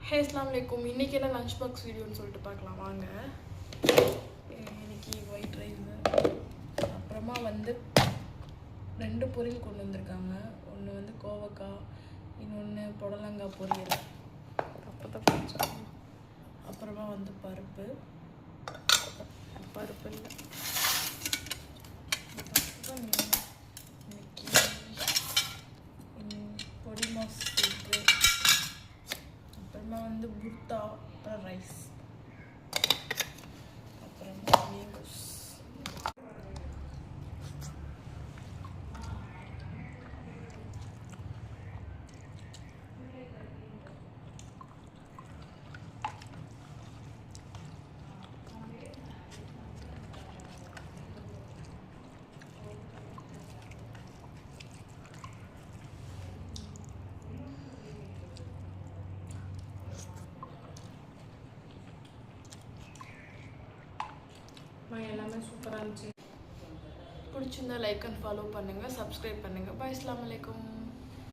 ஹே அஸ்ஸலாமு அலைக்கும். இன்றைக்கி என்ன லஞ்ச் பாக்ஸ் வீடியோன்னு சொல்லிட்டு பார்க்கலாம் வாங்க. இன்றைக்கி ஒயிட் ரைஸு, அப்புறமா வந்து 2 பொரியல் கொண்டு வந்திருக்காங்க. ஒன்று வந்து கோவக்காய், இன்னொன்று புடலங்காய் பொரியல். அப்புறமா வந்து பருப்பு இல்லை இன்னைக்கு பொடி மாஸ் இருக்குது. அப்புறமா வந்து புர்தா, அப்புறம் ரைஸ், அப்புறமா மேங்கோஸ். எல்லாமே சூப்பராக இருந்துச்சு. பிடிச்சிருந்தா லைக் அண்ட் ஃபாலோ பண்ணுங்கள், சப்ஸ்கிரைப் பண்ணுங்கள். பாய். அஸ்ஸலாமு அலைக்கும்.